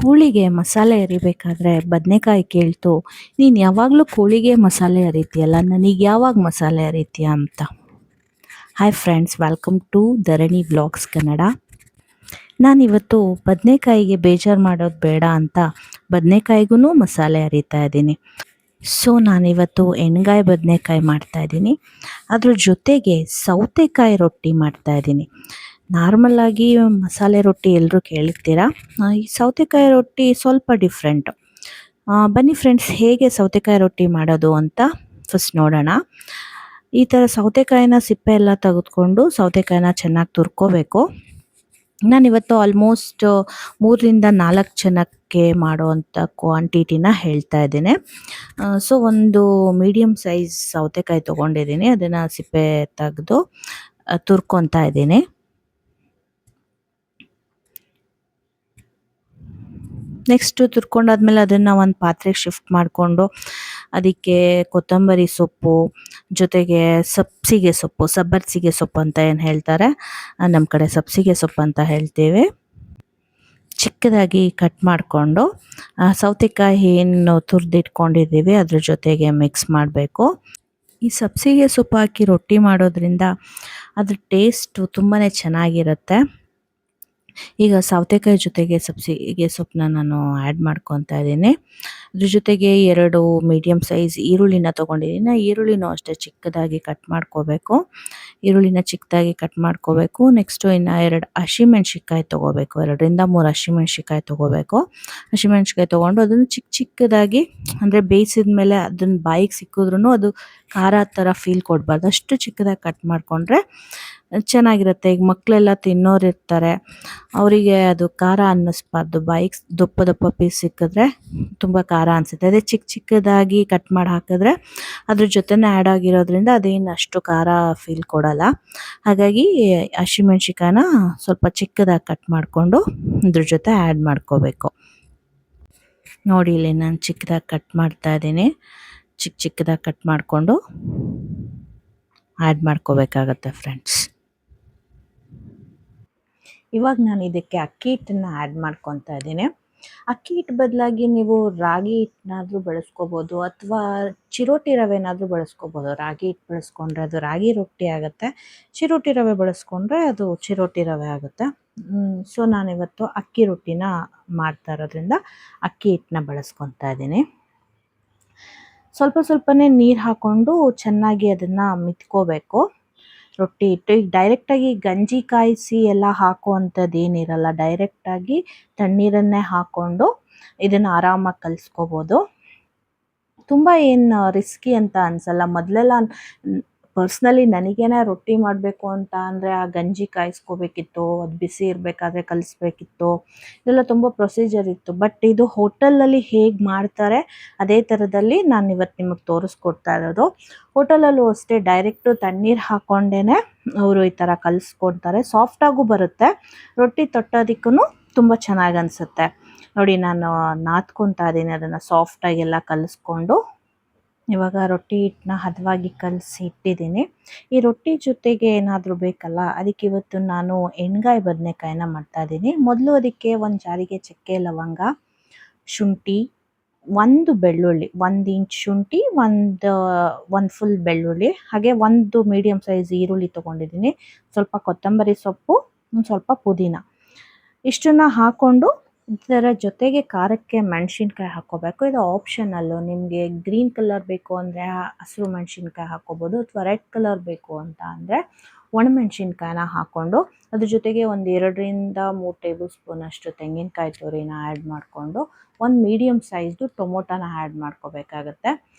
ಕೋಳಿಗೆ ಮಸಾಲೆ ಅರಿಬೇಕಾದ್ರೆ ಬದನೆಕಾಯಿ ಕೇಳ್ತು, ನೀನು ಯಾವಾಗಲೂ ಕೋಳಿಗೆ ಮಸಾಲೆ ಅರಿತೀಯಲ್ಲ, ನನಗೆ ಯಾವಾಗ ಮಸಾಲೆ ಅರಿತೀಯ ಅಂತ. Hi friends, welcome to Dharani vlogs Kannada. ನಾನಿವತ್ತು ಬದನೆಕಾಯಿಗೆ ಬೇಜಾರು ಮಾಡೋದು ಬೇಡ ಅಂತ ಬದನೆಕಾಯಿಗೂ ಮಸಾಲೆ ಅರಿತಾ ಇದ್ದೀನಿ. ಸೊ ನಾನಿವತ್ತು ಎಣ್ಗಾಯಿ ಬದನೆಕಾಯಿ ಮಾಡ್ತಾಯಿದ್ದೀನಿ. ಅದ್ರ ಜೊತೆಗೆ ಸೌತೆಕಾಯಿ ರೊಟ್ಟಿ ಮಾಡ್ತಾಯಿದ್ದೀನಿ. ನಾರ್ಮಲಾಗಿ ಮಸಾಲೆ ರೊಟ್ಟಿ ಎಲ್ಲರೂ ಕೇಳಿರ್ತೀರಾ. ಈ ಸೌತೆಕಾಯಿ ರೊಟ್ಟಿ ಸ್ವಲ್ಪ ಡಿಫ್ರೆಂಟು. ಬನ್ನಿ ಫ್ರೆಂಡ್ಸ್, ಹೇಗೆ ಸೌತೆಕಾಯಿ ರೊಟ್ಟಿ ಮಾಡೋದು ಅಂತ ಫಸ್ಟ್ ನೋಡೋಣ. ಈ ಥರ ಸೌತೆಕಾಯಿನ ಸಿಪ್ಪೆ ಎಲ್ಲ ತೆಗೆದುಕೊಂಡು ಸೌತೆಕಾಯಿನ ಚೆನ್ನಾಗಿ ತುರ್ಕೋಬೇಕು. ನಾನಿವತ್ತು ಆಲ್ಮೋಸ್ಟ್ 3-4 ಜನಕ್ಕೆ ಮಾಡೋವಂಥ ಕ್ವಾಂಟಿಟಿನ ಹೇಳ್ತಾ ಇದ್ದೀನಿ. ಸೊ ಒಂದು ಮೀಡಿಯಮ್ ಸೈಜ್ ಸೌತೆಕಾಯಿ ತೊಗೊಂಡಿದ್ದೀನಿ, ಅದನ್ನು ಸಿಪ್ಪೆ ತೆಗೆದು ತುರ್ಕೊತಾ ಇದ್ದೀನಿ. ನೆಕ್ಸ್ಟು ತುರ್ಕೊಂಡಾದ್ಮೇಲೆ ಅದನ್ನು ಒಂದು ಪಾತ್ರೆಗೆ ಶಿಫ್ಟ್ ಮಾಡಿಕೊಂಡು ಅದಕ್ಕೆ ಕೊತ್ತಂಬರಿ ಸೊಪ್ಪು ಜೊತೆಗೆ ಸಬ್ಬಸಿಗೆ ಸೊಪ್ಪು, ಸಬ್ಬಸಿಗೆ ಸೊಪ್ಪು ಅಂತ ಏನು ಹೇಳ್ತಾರೆ, ನಮ್ಮ ಕಡೆ ಸಬ್ಬಸಿಗೆ ಸೊಪ್ಪು ಅಂತ ಹೇಳ್ತೀವಿ, ಚಿಕ್ಕದಾಗಿ ಕಟ್ ಮಾಡಿಕೊಂಡು ಸೌತೆಕಾಯಿ ಏನು ತುರಿದಿಟ್ಕೊಂಡಿದ್ದೀವಿ ಅದ್ರ ಜೊತೆಗೆ ಮಿಕ್ಸ್ ಮಾಡಬೇಕು. ಈ ಸಬ್ಬಸಿಗೆ ಸೊಪ್ಪು ಹಾಕಿ ರೊಟ್ಟಿ ಮಾಡೋದ್ರಿಂದ ಅದ್ರ ಟೇಸ್ಟು ತುಂಬಾ ಚೆನ್ನಾಗಿರುತ್ತೆ. ಈಗ ಸೌತೆಕಾಯಿ ಜೊತೆಗೆ ಸಬ್ಬಸಿಗೆ ಸೊಪ್ಪನ್ನ ನಾನು ಆ್ಯಡ್ ಮಾಡ್ಕೊತಾ ಇದ್ದೀನಿ. ಅದ್ರ ಜೊತೆಗೆ 2 ಮೀಡಿಯಮ್ ಸೈಜ್ ಈರುಳ್ಳಿನ ತೊಗೊಂಡಿದ್ದೀನಿ. ಈರುಳ್ಳಿನೂ ಅಷ್ಟೇ ಚಿಕ್ಕದಾಗಿ ಕಟ್ ಮಾಡ್ಕೋಬೇಕು. ಈರುಳ್ಳಿನ ಚಿಕ್ಕದಾಗಿ ಕಟ್ ಮಾಡ್ಕೋಬೇಕು. ನೆಕ್ಸ್ಟು ಇನ್ನು 2 ಹಸಿಮೆಣ್ಸಿಕಾಯಿ ತೊಗೋಬೇಕು. 2-3 ಹಸಿಮೆಣ್ಸಿಕಾಯಿ ತೊಗೋಬೇಕು. ಹಸಿಮೆಣ್ಸಿಕಾಯಿ ತೊಗೊಂಡು ಅದನ್ನು ಚಿಕ್ಕದಾಗಿ, ಅಂದರೆ ಬೇಯಿಸಿದ ಮೇಲೆ ಅದನ್ನು ಬಾಯಿಗೆ ಸಿಕ್ಕಿದ್ರೂ ಅದು ಖಾರ ಥರ ಫೀಲ್ ಕೊಡಬಾರ್ದು, ಅಷ್ಟು ಚಿಕ್ಕದಾಗಿ ಕಟ್ ಮಾಡಿಕೊಂಡ್ರೆ ಚೆನ್ನಾಗಿರುತ್ತೆ. ಈಗ ಮಕ್ಕಳೆಲ್ಲ ತಿನ್ನೋರು ಇರ್ತಾರೆ, ಅವರಿಗೆ ಅದು ಖಾರ ಅನ್ನಿಸ್ಬಾರ್ದು. ಬಾಯಿಗೆ ದಪ್ಪ ಪೀಸ್ ಸಿಕ್ಕಿದ್ರೆ ತುಂಬ ಖಾರ ಅನಿಸುತ್ತೆ. ಅದೇ ಚಿಕ್ಕದಾಗಿ ಕಟ್ ಮಾಡಿ ಹಾಕಿದ್ರೆ ಅದ್ರ ಜೊತೆನೇ ಆ್ಯಡ್ ಆಗಿರೋದ್ರಿಂದ ಅದೇನು ಅಷ್ಟು ಖಾರ ಫೀಲ್ ಕೊಡಲ್ಲ. ಹಾಗಾಗಿ ಹಸಿಮೆಣ್ಸಿಕಾಯನ್ನ ಸ್ವಲ್ಪ ಚಿಕ್ಕದಾಗಿ ಕಟ್ ಮಾಡಿಕೊಂಡು ಅದ್ರ ಜೊತೆ ಆ್ಯಡ್ ಮಾಡ್ಕೋಬೇಕು. ನೋಡಿ, ಇಲ್ಲಿ ನಾನು ಚಿಕ್ಕದಾಗಿ ಕಟ್ ಮಾಡ್ತಾ ಇದ್ದೀನಿ. ಚಿಕ್ಕದಾಗಿ ಕಟ್ ಮಾಡಿಕೊಂಡು ಆ್ಯಡ್ ಮಾಡ್ಕೋಬೇಕಾಗತ್ತೆ ಫ್ರೆಂಡ್ಸ್. ಇವಾಗ ನಾನು ಇದಕ್ಕೆ ಅಕ್ಕಿ ಹಿಟ್ಟನ್ನು ಆ್ಯಡ್ ಮಾಡ್ಕೊತಾ ಇದ್ದೀನಿ. ಅಕ್ಕಿ ಹಿಟ್ಟು ಬದಲಾಗಿ ನೀವು ರಾಗಿ ಹಿಟ್ಟನ್ನಾದರೂ ಬಳಸ್ಕೋಬೋದು, ಅಥವಾ ಚಿರೋಟಿ ರವೆನಾದರೂ ಬಳಸ್ಕೋಬೋದು. ರಾಗಿ ಹಿಟ್ಟು ಬಳಸ್ಕೊಂಡ್ರೆ ಅದು ರಾಗಿ ರೊಟ್ಟಿ ಆಗುತ್ತೆ, ಚಿರೋಟಿ ರವೆ ಬಳಸ್ಕೊಂಡ್ರೆ ಅದು ಚಿರೋಟಿ ರವೆ ಆಗುತ್ತೆ. ಸೊ ನಾನಿವತ್ತು ಅಕ್ಕಿ ರೊಟ್ಟಿನ ಮಾಡ್ತಾ ಇರೋದ್ರಿಂದ ಅಕ್ಕಿ ಹಿಟ್ಟನ್ನ ಬಳಸ್ಕೊತಾ ಇದ್ದೀನಿ. ಸ್ವಲ್ಪನೇ ನೀರು ಹಾಕ್ಕೊಂಡು ಚೆನ್ನಾಗಿ ಅದನ್ನು ಮಿತ್ಕೋಬೇಕು ರೊಟ್ಟಿ ಹಿಟ್ಟು. ಈಗ ಡೈರೆಕ್ಟಾಗಿ ಗಂಜಿ ಕಾಯಿಸಿ ಎಲ್ಲ ಹಾಕುವಂಥದ್ದು ಏನಿರಲ್ಲ, ಡೈರೆಕ್ಟಾಗಿ ತಣ್ಣೀರನ್ನೇ ಹಾಕ್ಕೊಂಡು ಇದನ್ನು ಆರಾಮಾಗಿ ಕಲಿಸ್ಕೋಬೋದು. ತುಂಬ ಏನು ರಿಸ್ಕಿ ಅಂತ ಅನಿಸಲ್ಲ. ಮೊದಲೆಲ್ಲ ಪರ್ಸ್ನಲಿ ನನಗೇನೆ ರೊಟ್ಟಿ ಮಾಡಬೇಕು ಅಂತ ಅಂದರೆ ಆ ಗಂಜಿ ಕಾಯಿಸ್ಕೋಬೇಕಿತ್ತು, ಅದು ಬಿಸಿ ಇರಬೇಕಾದ್ರೆ ಕಲಿಸ್ಬೇಕಿತ್ತು, ಇದೆಲ್ಲ ತುಂಬ ಪ್ರೊಸೀಜರ್ ಇತ್ತು. ಬಟ್ ಇದು ಹೋಟೆಲಲ್ಲಿ ಹೇಗೆ ಮಾಡ್ತಾರೆ ಅದೇ ಥರದಲ್ಲಿ ನಾನು ಇವತ್ತು ನಿಮಗೆ ತೋರಿಸ್ಕೊಡ್ತಾ ಇರೋದು. ಹೋಟೆಲಲ್ಲೂ ಅಷ್ಟೇ ಡೈರೆಕ್ಟು ತಣ್ಣೀರು ಹಾಕ್ಕೊಂಡೇ ಅವರು ಈ ಥರ ಕಲಿಸ್ಕೊಡ್ತಾರೆ. ಸಾಫ್ಟಾಗೂ ಬರುತ್ತೆ, ರೊಟ್ಟಿ ತೊಟ್ಟೋದಕ್ಕೂ ತುಂಬ ಚೆನ್ನಾಗಿ ಅನಿಸುತ್ತೆ. ನೋಡಿ, ನಾನು ನಾದ್ಕೊತಾ ಇದ್ದೀನಿ ಅದನ್ನು ಸಾಫ್ಟಾಗೆಲ್ಲ ಕಲಿಸ್ಕೊಂಡು. ಇವಾಗ ರೊಟ್ಟಿ ಹಿಟ್ಟನ್ನ ಹದವಾಗಿ ಕಲಸಿ ಇಟ್ಟಿದ್ದೀನಿ. ಈ ರೊಟ್ಟಿ ಜೊತೆಗೆ ಏನಾದರೂ ಬೇಕಲ್ಲ, ಅದಕ್ಕೆ ಇವತ್ತು ನಾನು ಎಣ್ಗಾಯಿ ಬದನೆಕಾಯಿನ ಮಾಡ್ತಾಯಿದ್ದೀನಿ. ಮೊದಲು ಅದಕ್ಕೆ ಒಂದು ಜಾರಿಗೆ ಚಕ್ಕೆ, ಲವಂಗ, ಶುಂಠಿ, 1 ಬೆಳ್ಳುಳ್ಳಿ, 1 ಇಂಚ್ ಶುಂಠಿ, ಒಂದು ಫುಲ್ ಬೆಳ್ಳುಳ್ಳಿ, ಹಾಗೆ 1 ಮೀಡಿಯಮ್ ಸೈಜ್ ಈರುಳ್ಳಿ ತೊಗೊಂಡಿದ್ದೀನಿ, ಸ್ವಲ್ಪ ಕೊತ್ತಂಬರಿ ಸೊಪ್ಪು, ಸ್ವಲ್ಪ ಪುದೀನ, ಇಷ್ಟನ್ನು ಹಾಕ್ಕೊಂಡು ಇದರ ಜೊತೆಗೆ ಖಾರಕ್ಕೆ ಮೆಣಸಿನ್ಕಾಯಿ ಹಾಕ್ಕೋಬೇಕು. ಇದು ಆಪ್ಷನಲ್ಲು. ನಿಮಗೆ ಗ್ರೀನ್ ಕಲರ್ ಬೇಕು ಅಂದರೆ ಹಸಿರು ಮೆಣಸಿನ್ಕಾಯಿ ಹಾಕ್ಕೋಬೋದು, ಅಥವಾ ರೆಡ್ ಕಲರ್ ಬೇಕು ಅಂತ ಅಂದರೆ ಒಣಮೆಣ್ಸಿನ್ಕಾಯಿನ ಹಾಕ್ಕೊಂಡು ಅದ್ರ ಜೊತೆಗೆ ಒಂದು 2-3 ಟೇಬಲ್ ಸ್ಪೂನ್ ಅಷ್ಟು ತೆಂಗಿನಕಾಯಿ ತುರಿನ ಆ್ಯಡ್ ಮಾಡಿಕೊಂಡು 1 ಮೀಡಿಯಮ್ ಸೈಜ್ದು ಟೊಮೊಟೊನ ಆ್ಯಡ್ ಮಾಡ್ಕೋಬೇಕಾಗತ್ತೆ.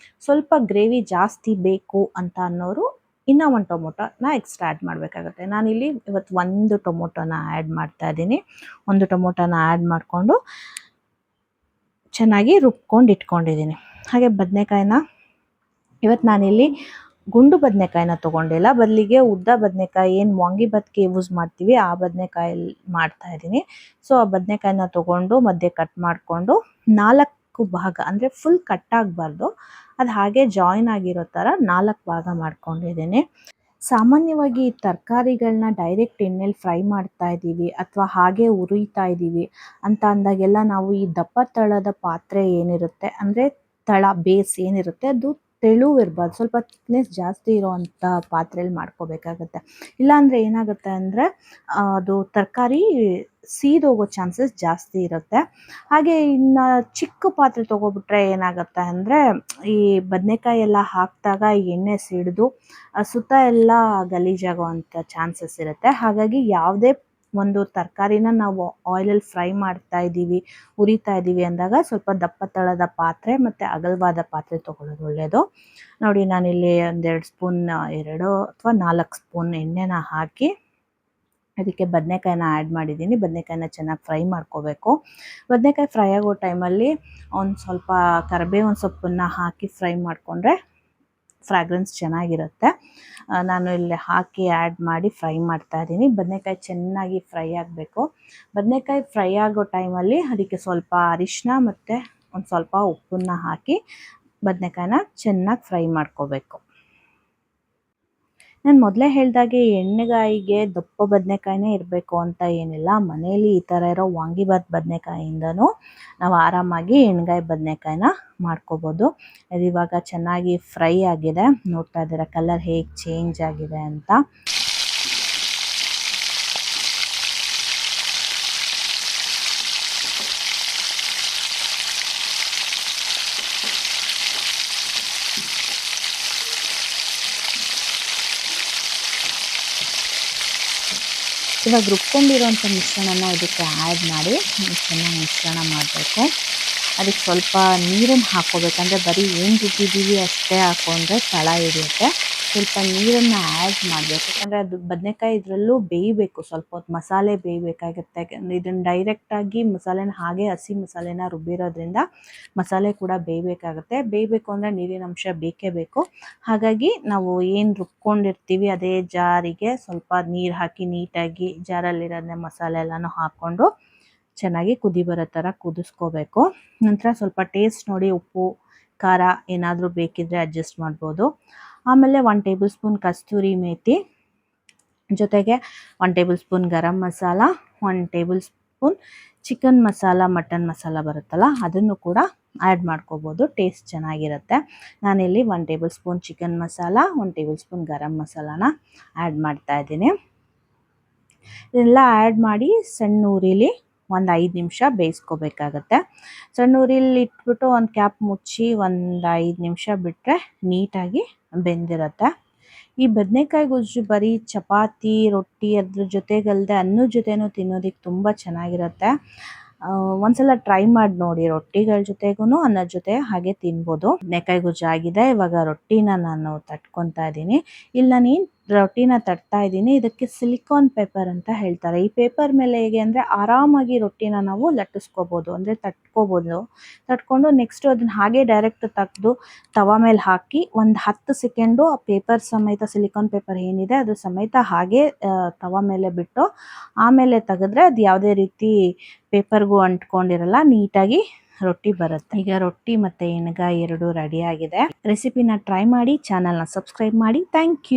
ಸ್ವಲ್ಪ ಗ್ರೇವಿ ಜಾಸ್ತಿ ಬೇಕು ಅಂತ ಅನ್ನೋರು ಇನ್ನೂ 1 ಟೊಮೊಟೊನ ಎಕ್ಸ್ಟ್ರಾ ಆ್ಯಡ್ ಮಾಡಬೇಕಾಗತ್ತೆ. ನಾನಿಲ್ಲಿ ಇವತ್ತು 1 ಟೊಮೊಟೊನ ಆ್ಯಡ್ ಮಾಡ್ತಾ ಇದ್ದೀನಿ. 1 ಟೊಮೊಟೊನ ಆ್ಯಡ್ ಮಾಡಿಕೊಂಡು ಚೆನ್ನಾಗಿ ರುಬ್ಕೊಂಡು ಇಟ್ಕೊಂಡಿದ್ದೀನಿ. ಹಾಗೆ ಬದನೆಕಾಯಿನ ಇವತ್ತು ನಾನಿಲ್ಲಿ ಗುಂಡು ಬದನೆಕಾಯಿನ ತೊಗೊಂಡಿಲ್ಲ, ಬದಲಿಗೆ ಉದ್ದ ಬದನೆಕಾಯಿ, ಏನು ವಾಂಗಿಭಾತ್ಗೆ ಯೂಸ್ ಮಾಡ್ತೀವಿ ಆ ಬದನೆಕಾಯಲ್ಲಿ ಮಾಡ್ತಾಯಿದ್ದೀನಿ. ಸೊ ಆ ಬದನೆಕಾಯಿನ ತೊಗೊಂಡು ಮಧ್ಯೆ ಕಟ್ ಮಾಡಿಕೊಂಡು 4 ಭಾಗ, ಅಂದರೆ ಫುಲ್ ಕಟ್ ಆಗಬಾರ್ದು, ಅದು ಹಾಗೆ ಜಾಯಿನ್ ಆಗಿರೋ ಥರ 4 ಭಾಗ ಮಾಡ್ಕೊಂಡಿದ್ದೀನಿ. ಸಾಮಾನ್ಯವಾಗಿ ತರಕಾರಿಗಳನ್ನ ಡೈರೆಕ್ಟ್ ಎಣ್ಣೆಲಿ ಫ್ರೈ ಮಾಡ್ತಾ ಇದ್ದೀವಿ ಅಥವಾ ಹಾಗೆ ಉರಿತಾ ಇದ್ದೀವಿ ಅಂತ ಅಂದಾಗೆಲ್ಲ ನಾವು ಈ ದಪ್ಪ ತಳದ ಪಾತ್ರೆ ಏನಿರುತ್ತೆ ಅಂದರೆ ತಳ ಬೇಸ್ ಏನಿರುತ್ತೆ ಅದು ತೆಳುವಿರಬಾರ್ದು, ಸ್ವಲ್ಪ ಥಿಕ್ನೆಸ್ ಜಾಸ್ತಿ ಇರೋವಂಥ ಪಾತ್ರೆಯಲ್ಲಿ ಮಾಡ್ಕೋಬೇಕಾಗತ್ತೆ. ಇಲ್ಲಾಂದರೆ ಏನಾಗುತ್ತೆ ಅಂದರೆ ಅದು ತರಕಾರಿ ಸೀದೋಗೋ ಚಾನ್ಸಸ್ ಜಾಸ್ತಿ ಇರುತ್ತೆ. ಹಾಗೆ ಇನ್ನು ಚಿಕ್ಕ ಪಾತ್ರೆ ತೊಗೊಬಿಟ್ರೆ ಏನಾಗುತ್ತೆ ಅಂದರೆ ಈ ಬದನೆಕಾಯಿ ಎಲ್ಲ ಹಾಕಿದಾಗ ಎಣ್ಣೆ ಸಿಡಿದು ಸುತ್ತ ಎಲ್ಲ ಗಲೀಜಾಗುವಂಥ ಚಾನ್ಸಸ್ ಇರುತ್ತೆ. ಹಾಗಾಗಿ ಯಾವುದೇ ಒಂದು ತರಕಾರಿನ ನಾವು ಆಯಿಲಲ್ಲಿ ಫ್ರೈ ಮಾಡ್ತಾ ಇದ್ದೀವಿ, ಉರಿತಾ ಇದ್ದೀವಿ ಅಂದಾಗ ಸ್ವಲ್ಪ ದಪ್ಪ ತಳದ ಪಾತ್ರೆ ಮತ್ತು ಅಗಲವಾದ ಪಾತ್ರೆ ತೊಗೊಳ್ಳೋದು ಒಳ್ಳೆಯದು. ನೋಡಿ ನಾನಿಲ್ಲಿ 2 ಸ್ಪೂನ್ 2 ಅಥವಾ 4 ಸ್ಪೂನ್ ಎಣ್ಣೆನ ಹಾಕಿ ಅದಕ್ಕೆ ಬದನೆಕಾಯಿನ ಆ್ಯಡ್ ಮಾಡಿದ್ದೀನಿ. ಬದನೆಕಾಯಿನ ಚೆನ್ನಾಗಿ ಫ್ರೈ ಮಾಡ್ಕೋಬೇಕು. ಬದನೆಕಾಯಿ ಫ್ರೈ ಆಗೋ ಟೈಮಲ್ಲಿ ಒಂದು ಸ್ವಲ್ಪ ಕರಿಬೇವಿನ ಸೊಪ್ಪನ್ನು ಹಾಕಿ ಫ್ರೈ ಮಾಡಿಕೊಂಡ್ರೆ ಫ್ರಾಗ್ರೆನ್ಸ್ ಚೆನ್ನಾಗಿರುತ್ತೆ. ನಾನು ಇಲ್ಲಿ ಹಾಕಿ ಆ್ಯಡ್ ಮಾಡಿ ಫ್ರೈ ಮಾಡ್ತಾ ಇದ್ದೀನಿ. ಬದನೆಕಾಯಿ ಚೆನ್ನಾಗಿ ಫ್ರೈ ಆಗಬೇಕು. ಬದನೆಕಾಯಿ ಫ್ರೈ ಆಗೋ ಟೈಮಲ್ಲಿ ಅದಕ್ಕೆ ಸ್ವಲ್ಪ ಅರಿಶಿನ ಮತ್ತು ಒಂದು ಸ್ವಲ್ಪ ಉಪ್ಪನ್ನು ಹಾಕಿ ಬದನೆಕಾಯಿನ ಚೆನ್ನಾಗಿ ಫ್ರೈ ಮಾಡ್ಕೋಬೇಕು. ನಾನು ಮೊದಲೇ ಹೇಳಿದಾಗೆ ಎಣ್ಣೆಗಾಯಿಗೆ ದಪ್ಪ ಬದನೆಕಾಯಿನೇ ಇರಬೇಕು ಅಂತ ಏನಿಲ್ಲ. ಮನೆಯಲ್ಲಿ ಈ ಥರ ಇರೋ ವಾಂಗಿಭಾತ್ ಬದನೆಕಾಯಿಂದನೂ ನಾವು ಆರಾಮಾಗಿ ಎಣ್ಣೆಗಾಯಿ ಬದನೆಕಾಯಿನ ಮಾಡ್ಕೋಬೋದು. ಅದು ಇವಾಗ ಚೆನ್ನಾಗಿ ಫ್ರೈ ಆಗಿದೆ, ನೋಡ್ತಾ ಇದ್ದೀರಾ ಕಲರ್ ಹೇಗೆ ಚೇಂಜ್ ಆಗಿದೆ ಅಂತ. ಇವಾಗ ರುಬ್ಕೊಂಡಿರೋಂಥ ಮಿಶ್ರಣನ ಇದಕ್ಕೆ ಆ್ಯಡ್ ಮಾಡಿ ಚೆನ್ನಾಗಿ ಮಿಶ್ರಣ ಮಾಡಬೇಕು. ಅದಕ್ಕೆ ಸ್ವಲ್ಪ ನೀರನ್ನು ಹಾಕ್ಕೋಬೇಕಂದ್ರೆ ಬರೀ ಏನು ರುಬ್ಬಿದ್ದೀವಿ ಅಷ್ಟೇ ಹಾಕ್ಕೊಂಡ್ರೆ ತಳ ಹಿಡಿಯುತ್ತೆ. ಸ್ವಲ್ಪ ನೀರನ್ನು ಆ್ಯಡ್ ಮಾಡಬೇಕು, ಯಾಕಂದರೆ ಅದು ಬದನೆಕಾಯಿ ಇದರಲ್ಲೂ ಬೇಯಬೇಕು, ಸ್ವಲ್ಪ ಹೊತ್ತು ಮಸಾಲೆ ಬೇಯಬೇಕಾಗುತ್ತೆ. ಇದನ್ನು ಡೈರೆಕ್ಟಾಗಿ ಮಸಾಲೆನ ಹಾಗೆ ಹಸಿ ಮಸಾಲೆನ ರುಬ್ಬಿರೋದ್ರಿಂದ ಮಸಾಲೆ ಕೂಡ ಬೇಯಬೇಕಾಗುತ್ತೆ. ಬೇಯಬೇಕು ಅಂದರೆ ನೀರಿನ ಅಂಶ ಬೇಕೇ ಬೇಕು. ಹಾಗಾಗಿ ನಾವು ಏನು ರುಬ್ಕೊಂಡಿರ್ತೀವಿ ಅದೇ ಜಾರಿಗೆ ಸ್ವಲ್ಪ ನೀರು ಹಾಕಿ ನೀಟಾಗಿ ಜಾರಲ್ಲಿರೋದನ್ನ ಮಸಾಲೆ ಎಲ್ಲನೂ ಹಾಕ್ಕೊಂಡು ಚೆನ್ನಾಗಿ ಕುದಿ ಬರೋ ಥರ ಕುದಿಸ್ಕೋಬೇಕು. ನಂತರ ಸ್ವಲ್ಪ ಟೇಸ್ಟ್ ನೋಡಿ ಉಪ್ಪು ಖಾರ ಏನಾದರೂ ಬೇಕಿದ್ದರೆ ಅಡ್ಜಸ್ಟ್ ಮಾಡ್ಬೋದು. ಆಮೇಲೆ 1 ಟೇಬಲ್ ಸ್ಪೂನ್ ಕಸ್ತೂರಿ ಮೇಥಿ ಜೊತೆಗೆ 1 tablespoon garam masala, 1 tablespoon chicken masala, mutton masala ಬರುತ್ತಲ್ಲ ಅದನ್ನು ಕೂಡ ಆ್ಯಡ್ ಮಾಡ್ಕೋಬೋದು, ಟೇಸ್ಟ್ ಚೆನ್ನಾಗಿರುತ್ತೆ. ನಾನಿಲ್ಲಿ 1 tablespoon chicken masala, 1 tablespoon garam ಮಸಾಲಾನ ಆ್ಯಡ್ ಮಾಡ್ತಾಯಿದ್ದೀನಿ. ಇದೆಲ್ಲ ಆ್ಯಡ್ ಮಾಡಿ ಸಣ್ಣ ಉರಿಲಿ ಒಂದು 5 ನಿಮಿಷ ಬೇಯಿಸ್ಕೋಬೇಕಾಗತ್ತೆ. ಸಣ್ಣ ಉರಿಲಿ ಇಟ್ಬಿಟ್ಟು ಒಂದು ಕ್ಯಾಪ್ ಮುಚ್ಚಿ ಒಂದು 5 ನಿಮಿಷ ಬಿಟ್ಟರೆ ನೀಟಾಗಿ ಬೆಂದಿರುತ್ತೆ. ಈ ಬದನೆಕಾಯಿ ಗೊಜ್ಜು ಬರೀ ಚಪಾತಿ ರೊಟ್ಟಿ ಅದ್ರ ಜೊತೆಗಲ್ಲದೆ ಅನ್ನದ ಜೊತೆನೂ ತಿನ್ನೋದಕ್ಕೆ ತುಂಬ ಚೆನ್ನಾಗಿರುತ್ತೆ. ಒಂದ್ಸಲ ಟ್ರೈ ಮಾಡಿ ನೋಡಿ, ರೊಟ್ಟಿಗಳ ಜೊತೆಗೂ ಅನ್ನದ ಜೊತೆ ಹಾಗೆ ತಿನ್ಬೋದು. ಬದನೆಕಾಯಿ ಗೊಜ್ಜು ಆಗಿದೆ. ಇವಾಗ ರೊಟ್ಟಿನ ನಾನು ತಟ್ಕೊತಾ ಇದ್ದೀನಿ. ಇಲ್ಲಿ ನಾನು ಏನು ರೊಟ್ಟಿನ ತಟ್ತಾ ಇದ್ದೀನಿ, ಇದಕ್ಕೆ ಸಿಲಿಕಾನ್ ಪೇಪರ್ ಅಂತ ಹೇಳ್ತಾರೆ. ಈ ಪೇಪರ್ ಮೇಲೆ ಹೇಗೆ ಅಂದರೆ ಆರಾಮಾಗಿ ರೊಟ್ಟಿನ ನಾವು ಲಟ್ಟಿಸ್ಕೋಬೋದು, ಅಂದರೆ ತಟ್ಕೊಂಡು ನೆಕ್ಸ್ಟು ಅದನ್ನು ಹಾಗೆ ಡೈರೆಕ್ಟ್ ತೆಗೆದು ತವಾ ಮೇಲೆ ಹಾಕಿ ಒಂದು 10 ಸೆಕೆಂಡು ಆ ಪೇಪರ್ ಸಮೇತ, ಸಿಲಿಕಾನ್ ಪೇಪರ್ ಏನಿದೆ ಅದು ಸಮೇತ ಹಾಗೆ ತವಾ ಮೇಲೆ ಬಿಟ್ಟು ಆಮೇಲೆ ತೆಗೆದ್ರೆ ಅದು ಯಾವುದೇ ರೀತಿ ಪೇಪರ್ಗೂ ಅಂಟ್ಕೊಂಡಿರಲ್ಲ, ನೀಟಾಗಿ ರೊಟ್ಟಿ ಬರುತ್ತೆ. ಈಗ ರೊಟ್ಟಿ ಮತ್ತು ಎಣ್ಣೆಗಾಯಿ ಎರಡೂ ರೆಡಿ ಆಗಿದೆ. ರೆಸಿಪಿನ ಟ್ರೈ ಮಾಡಿ, ಚಾನಲ್ನ ಸಬ್ಸ್ಕ್ರೈಬ್ ಮಾಡಿ. Thank you.